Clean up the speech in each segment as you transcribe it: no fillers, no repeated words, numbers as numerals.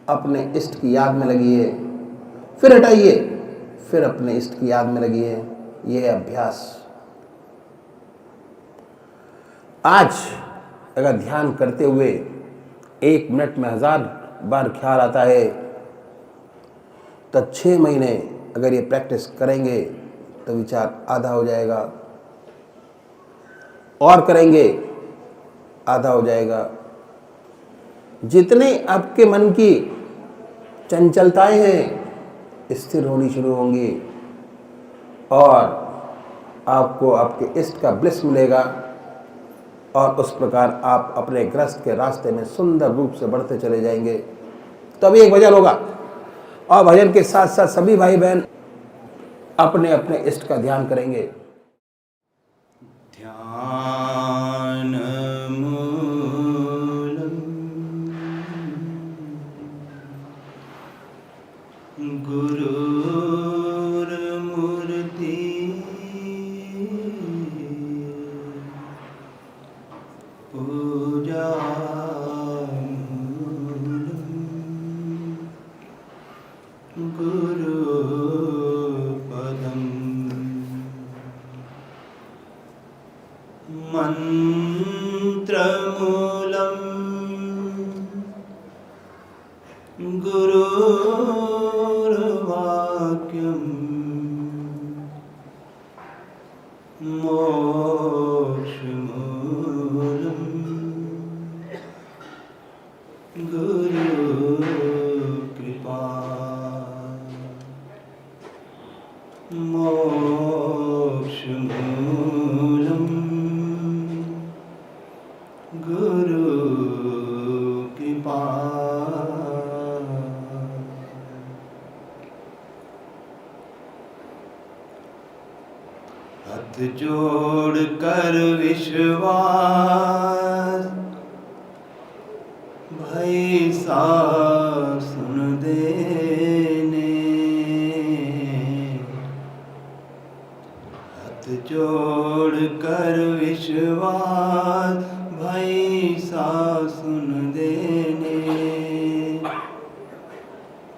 अपने इष्ट की याद में लगिए, फिर हटाइए, फिर अपने इष्ट की याद में लगिए। ये अभ्यास। आज अगर ध्यान करते हुए 1 मिनट में 1000 बार ख्याल आता है, तो 6 महीने अगर ये प्रैक्टिस करेंगे तो विचार आधा हो जाएगा, और करेंगे आधा हो जाएगा। जितने आपके मन की चंचलताएं हैं स्थिर होनी शुरू होंगी और आपको आपके इष्ट का ब्लिस मिलेगा, और उस प्रकार आप अपने गृहस्थ के रास्ते में सुंदर रूप से बढ़ते चले जाएंगे। तभी एक भजन होगा, और भजन के साथ साथ सभी भाई बहन अपने अपने इष्ट का ध्यान करेंगे। ध्यान गुरुर्मूर्ति पूजा गुरुपदम् मंत्रमूलम् गुरुर्वाक्यम् मोक्षमूलम् गुरुकृपा मोक्षमूलम् गुरुकृपा। हाथ जोड़ कर विश्वास भाई साहब सुन देने, हाथ जोड़ कर विश्वास भाई साहब सुन देने।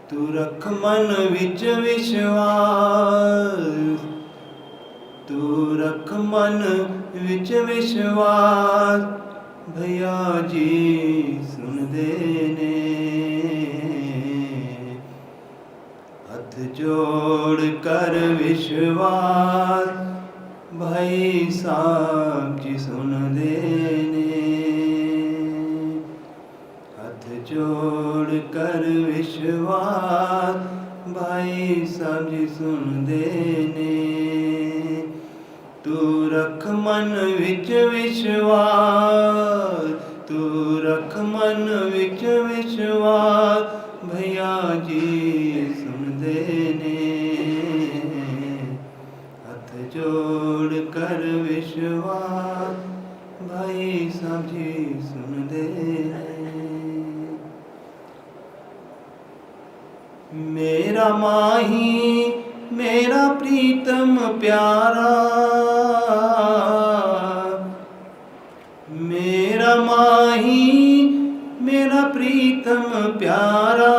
तू रख मन विच विश्वास, तू रख मन विच विश्वास भैया जी सुन देने। हाथ जोड़ कर विश्वास भाई साहब जी सुन देने। हाथ जोड़ कर विश्वास भाई साहब जी सुन देने। तू रख मन विच विश्वास, तू रख मन विच विश्वास भैया जी सुन देने। हाथ जोड़ कर विश्वास भाई साहब जी सुन देने। मेरा माही मेरा प्रीतम प्यारा, मेरा माही मेरा प्रीतम प्यारा,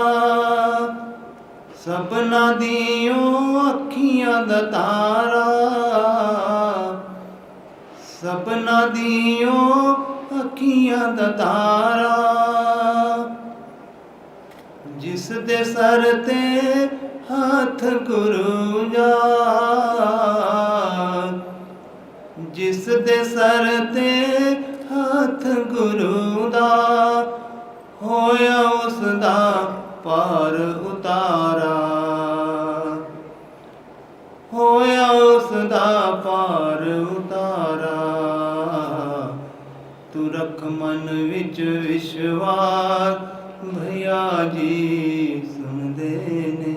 सबना दियो अखियां दा तारा, सबना दियो अखियां दा तारा। जिस दे सर ते हाथ गुरु जा, जिस दे सर ते हाथ गुरु दा, होया उस दा पार उतारा, होया उस दा पार उतारा। तू रख मन विच विश्वास भैया जी सुन देने।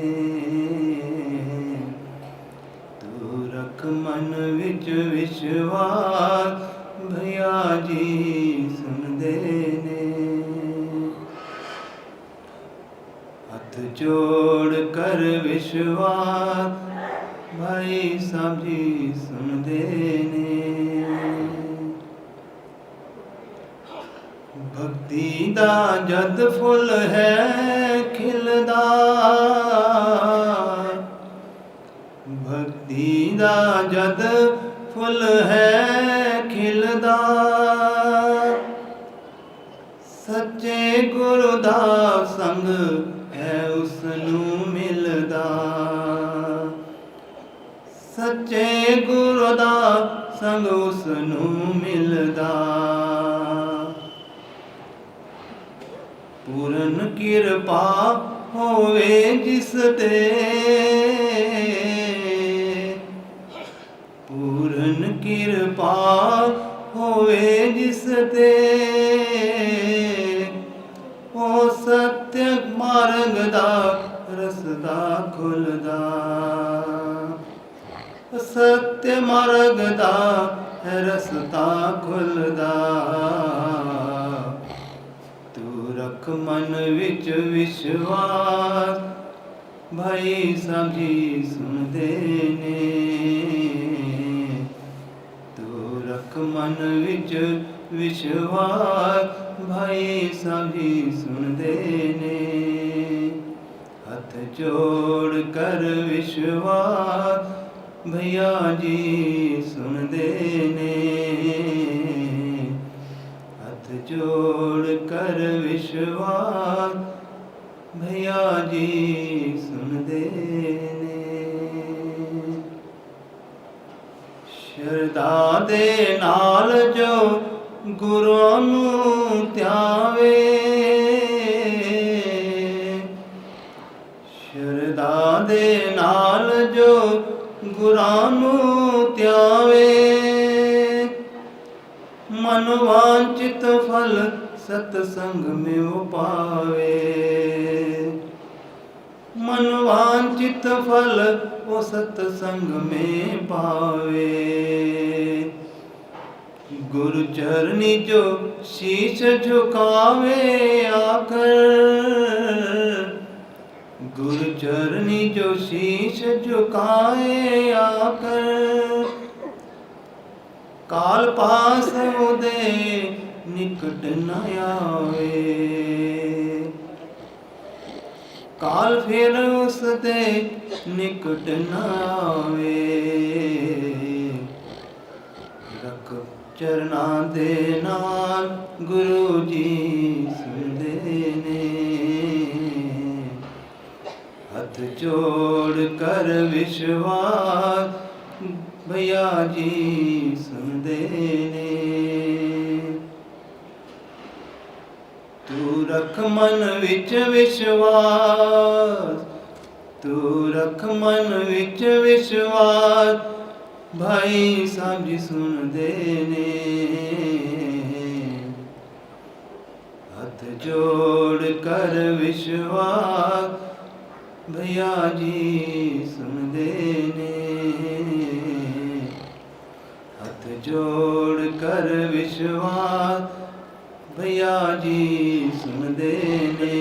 तू रख मन विच विश्वास भैया जी सुन देने। हाथ जोड़ कर विश्वास भाई साहब जी सुन देने। भक्ति दा जद फुल है खिलदा भक्ति दा जद फुल है खिलदा सच्चे गुरु दा संग है उसनू मिलदा सच्चे गुरु दा संग उसनू मिलदा पूरन किरपा होवे जिस ते पूरन किरपा होवे जिस ते ओ सत्य मार्ग दा रसदा खुलदा सत्य मार्ग दा रसता खुलदा तू रख मन विच विश्वास भाई समझी सुनदे ने तू रख मन विच विश्वास भाई समझी सुनदे ने हथ जोड़ कर विश्वास भैया जी सुनदे ने हथ जोड़ कर विश्वास भैया जी सुनदे ने शरदा दे नाल जो गुरुआं नूं ध्यावे शरदा दे नाल जो गुरां नूं ध्यावे मन वांछित फल सतसंग में वो पावे मन वांछित फल वो सतसंग में पावे गुरु चरनी जो शीश झुकावे आकर गुरु चरनी जो शीश झुकाए आकर काल पास उदे निकट न आवे काल फिर उसदे निकट न आवे रख चरना दे नाल गुरु जी सुनदे ने हथ जोड़ कर विश्वास भैया जी सुनदे ने तू रख मन विच विश्वास तू रख मन विच विश्वास भाई समझ सुनदे ने हथ जोड़ कर विश्वास भैया जी सुनदे ने हथ जोड़ कर विश्वास भैया जी सुनदे ने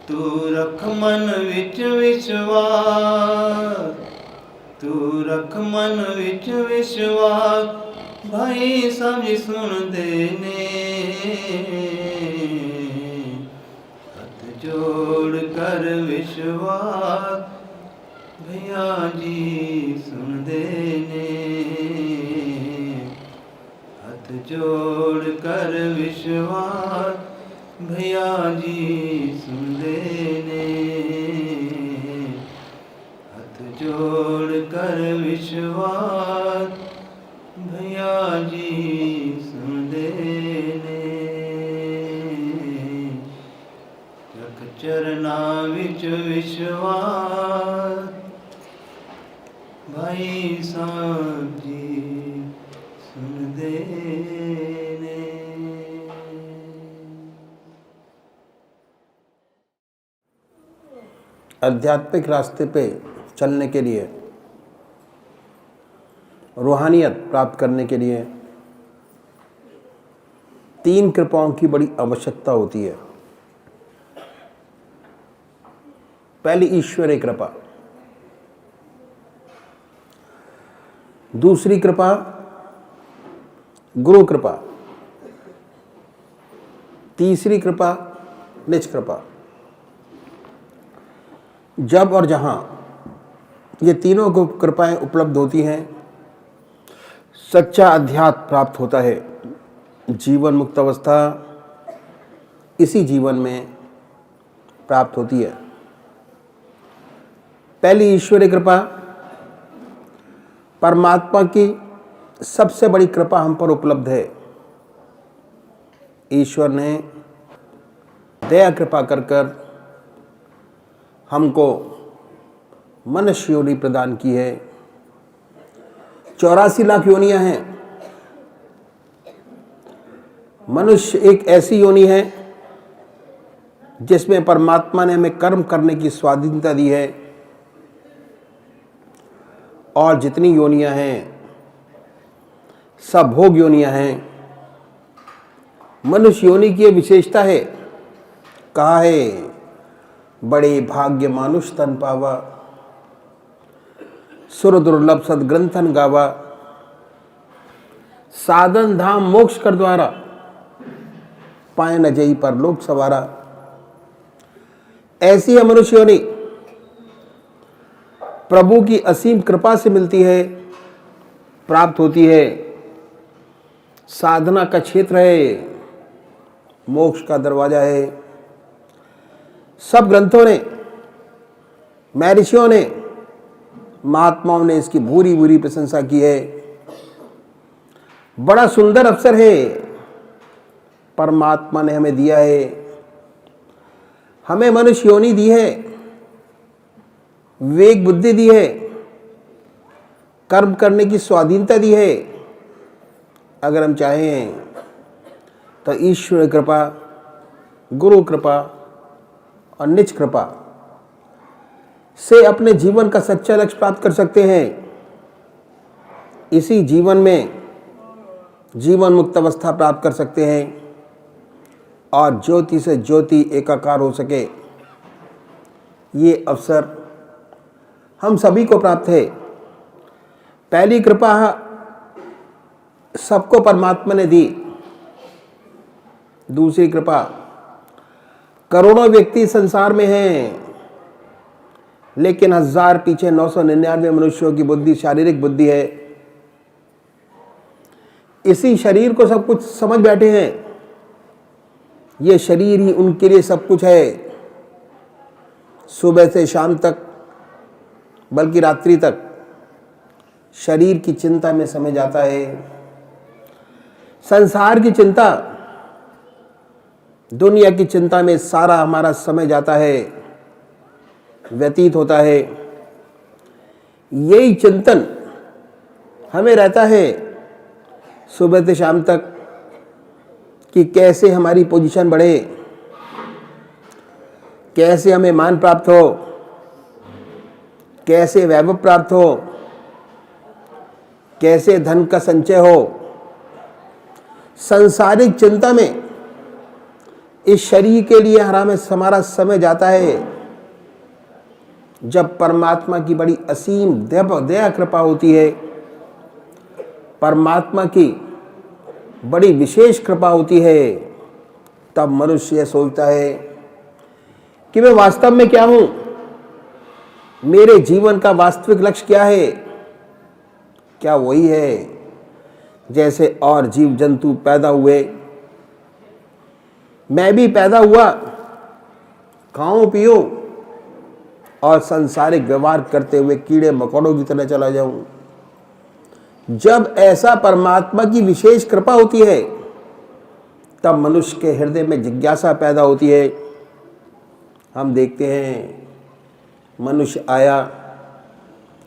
तू रख मन विच विश्वास तू रख मन विच विश्वास भाई समझ सुनदे ने जोड़ कर विश्वास भैया जी सुनदे ने हथ जोड़ कर विश्वास भैया जी सुनदे ने हथ जोड़ कर विश्वास भैया जी सुनदे ने चरना विच विश्वास भाई साहब जी सुनदे ने आध्यात्मिक रास्ते पे चलने के लिए रूहानियत प्राप्त करने के लिए 3 कृपाओं की बड़ी आवश्यकता होती है। पहली ईश्वरीय कृपा, दूसरी कृपा गुरु कृपा, तीसरी कृपा निज कृपा। जब और जहाँ ये तीनों को कृपाएं उपलब्ध होती हैं, सच्चा अध्यात्म प्राप्त होता है। जीवन मुक्त अवस्था इसी जीवन में प्राप्त होती है। पहली ईश्वरीय कृपा, परमात्मा की सबसे बड़ी कृपा हम पर उपलब्ध है। ईश्वर ने दया कृपा कर कर हमको मनुष्य योनि प्रदान की है। 84 लाख योनियां हैं। मनुष्य एक ऐसी योनि है जिसमें परमात्मा ने हमें कर्म करने की स्वाधीनता दी है, और जितनी योनियां हैं सब भोग योनियां हैं। मनुष्य योनि की ये विशेषता है, कहा है बड़े भाग्य मानुष तन पावा, सुर दुर्लभ सदग्रंथन गावा, साधन धाम मोक्ष कर द्वारा, पाए न जई पर लोक सवारा। ऐसी है मनुष्य योनि, प्रभु की असीम कृपा से मिलती है, प्राप्त होती है। साधना का क्षेत्र है, मोक्ष का दरवाजा है। सब ग्रंथों ने, महर्षियों ने, महात्माओं ने इसकी भूरी भूरी प्रशंसा की है। बड़ा सुंदर अवसर है परमात्मा ने हमें दिया है। हमें मनुष्य योनि दी है, विवेक बुद्धि दी है, कर्म करने की स्वाधीनता दी है। अगर हम चाहें तो ईश्वर कृपा, गुरु कृपा और निज कृपा से अपने जीवन का सच्चा लक्ष्य प्राप्त कर सकते हैं। इसी जीवन में जीवन मुक्त अवस्था प्राप्त कर सकते हैं और ज्योति से ज्योति एकाकार हो सके, ये अवसर हम सभी को प्राप्त है। पहली कृपा सबको परमात्मा ने दी। दूसरी कृपा, करोड़ों व्यक्ति संसार में हैं, लेकिन 1000 पीछे 999 मनुष्यों की बुद्धि शारीरिक बुद्धि है। इसी शरीर को सब कुछ समझ बैठे हैं। ये शरीर ही उनके लिए सब कुछ है। सुबह से शाम तक, बल्कि रात्रि तक शरीर की चिंता में समय जाता है। संसार की चिंता, दुनिया की चिंता में सारा हमारा समय जाता है, व्यतीत होता है। यही चिंतन हमें रहता है सुबह से शाम तक कि कैसे हमारी पोजीशन बढ़े, कैसे हमें मान प्राप्त हो, कैसे वैभव प्राप्त हो, कैसे धन का संचय हो। सांसारिक चिंता में इस शरीर के लिए हमारा समय जाता है। जब परमात्मा की बड़ी असीम दया कृपा होती है, परमात्मा की बड़ी विशेष कृपा होती है, तब मनुष्य सोचता है कि मैं वास्तव में क्या हूं, मेरे जीवन का वास्तविक लक्ष्य क्या है। क्या वही है जैसे और जीव जंतु पैदा हुए, मैं भी पैदा हुआ, खाऊं पीऊं और सांसारिक व्यवहार करते हुए कीड़े मकोड़ों की तरह चला जाऊं। जब ऐसा परमात्मा की विशेष कृपा होती है, तब मनुष्य के हृदय में जिज्ञासा पैदा होती है। हम देखते हैं मनुष्य आया,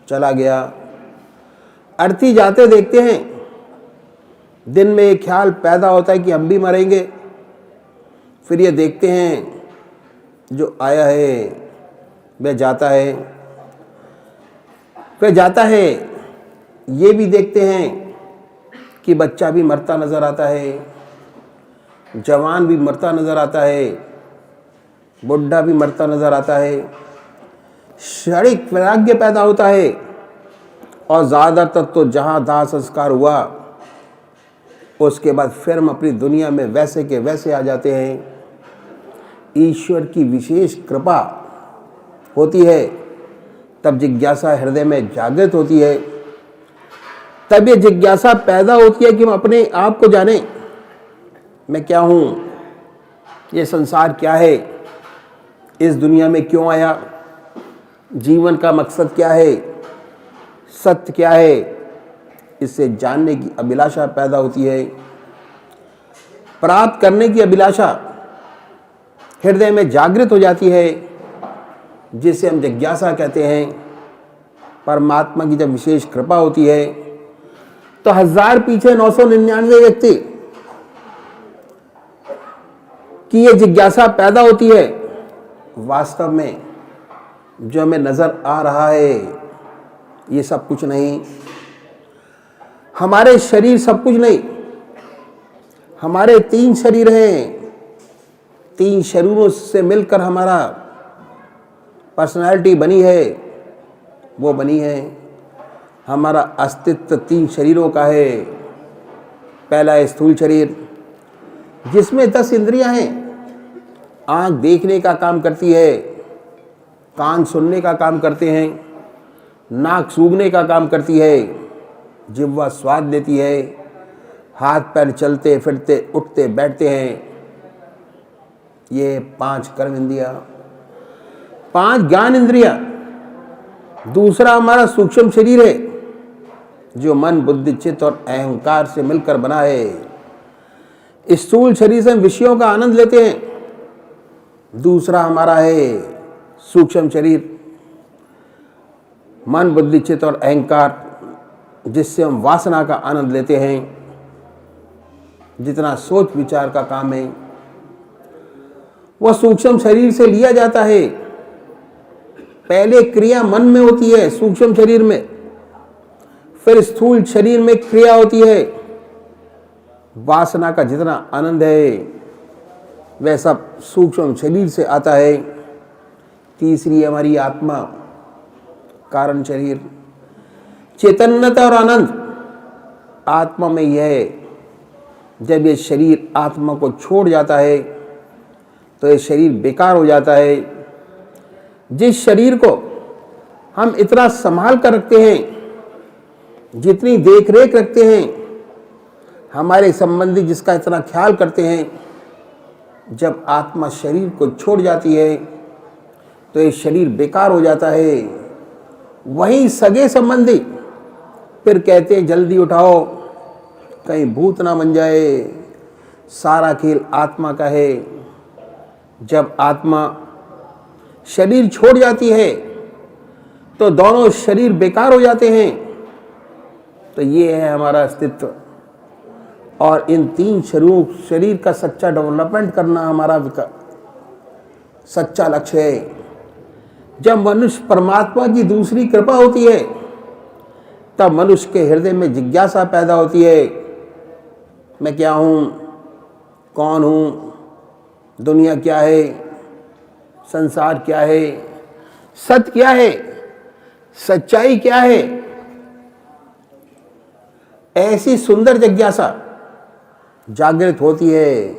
चला गया, अर्थी जाते देखते हैं। दिन में एक ख्याल पैदा होता है कि हम भी मरेंगे। फिर ये देखते हैं जो आया है वह जाता है, फिर जाता है। ये भी देखते हैं कि बच्चा भी मरता नजर आता है, जवान भी मरता नजर आता है, बुढ़ा भी मरता नजर आता है। क्षणिक वैराग्य पैदा होता है और ज़्यादातर तो जहाँ दाह संस्कार हुआ उसके बाद फिर हम अपनी दुनिया में वैसे के वैसे आ जाते हैं। ईश्वर की विशेष कृपा होती है, तब जिज्ञासा हृदय में जागृत होती है। तब ये जिज्ञासा पैदा होती है कि हम अपने आप को जानें, मैं क्या हूँ, ये संसार क्या है, इस दुनिया में क्यों आया, जीवन का मकसद क्या है, सत्य क्या है। इससे जानने की अभिलाषा पैदा होती है, प्राप्त करने की अभिलाषा हृदय में जागृत हो जाती है, जिसे हम जिज्ञासा कहते हैं। परमात्मा की जब विशेष कृपा होती है तो 1000 पीछे 999 व्यक्ति की ये जिज्ञासा पैदा होती है। वास्तव में जो हमें नजर आ रहा है ये सब कुछ नहीं, हमारे शरीर सब कुछ नहीं। हमारे 3 शरीर हैं, 3 शरीरों से मिलकर हमारा पर्सनालिटी बनी है, वो बनी है। हमारा अस्तित्व 3 शरीरों का है। पहला है स्थूल शरीर, जिसमें 10 इंद्रियां हैं। आँख देखने का काम करती है, कान सुनने का काम करते हैं, नाक सूंघने का काम करती है, जिह्वा स्वाद देती है, हाथ पैर चलते फिरते उठते बैठते हैं। ये 5 कर्म इंद्रियां, 5 ज्ञान इंद्रियां। दूसरा हमारा सूक्ष्म शरीर है, जो मन बुद्धि चित्त और अहंकार से मिलकर बना है। स्थूल शरीर से हम विषयों का आनंद लेते हैं। दूसरा हमारा है सूक्ष्म शरीर, मन बुद्धि चित्त और अहंकार, जिससे हम वासना का आनंद लेते हैं। जितना सोच विचार का काम है वह सूक्ष्म शरीर से लिया जाता है। पहले क्रिया मन में होती है सूक्ष्म शरीर में, फिर स्थूल शरीर में क्रिया होती है। वासना का जितना आनंद है वह सब सूक्ष्म शरीर से आता है। तीसरी हमारी आत्मा, कारण शरीर। चैतन्यता और आनंद आत्मा में यह है। जब ये शरीर आत्मा को छोड़ जाता है तो ये शरीर बेकार हो जाता है। जिस शरीर को हम इतना संभाल कर रखते हैं, जितनी देख रेख रखते हैं, हमारे संबंधी जिसका इतना ख्याल करते हैं, जब आत्मा शरीर को छोड़ जाती है तो ये शरीर बेकार हो जाता है। वहीं सगे संबंधी फिर कहते हैं जल्दी उठाओ, कहीं भूत ना बन जाए, सारा खेल आत्मा का है। जब आत्मा शरीर छोड़ जाती है तो दोनों शरीर बेकार हो जाते हैं। तो ये है हमारा अस्तित्व। और इन 3 शरीर का सच्चा डेवलपमेंट करना हमारा सच्चा लक्ष्य है। जब मनुष्य परमात्मा की दूसरी कृपा होती है तब मनुष्य के हृदय में जिज्ञासा पैदा होती है, मैं क्या हूँ, कौन हूँ, दुनिया क्या है, संसार क्या है, सत्य क्या है, सच्चाई क्या है। ऐसी सुंदर जिज्ञासा जागृत होती है।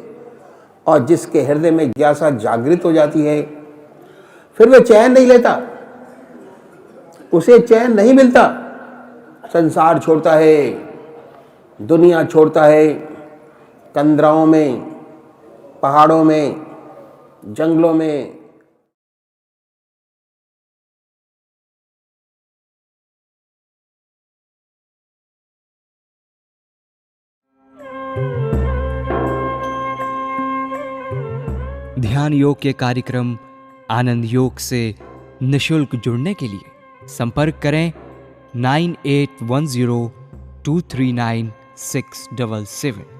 और जिसके हृदय में जिज्ञासा जागृत हो जाती है फिर वह चैन नहीं लेता, उसे चैन नहीं मिलता। संसार छोड़ता है, दुनिया छोड़ता है, कंदराओं में, पहाड़ों में, जंगलों में। ध्यान योग के कार्यक्रम आनंद योग से निशुल्क जुड़ने के लिए संपर्क करें 9810239677।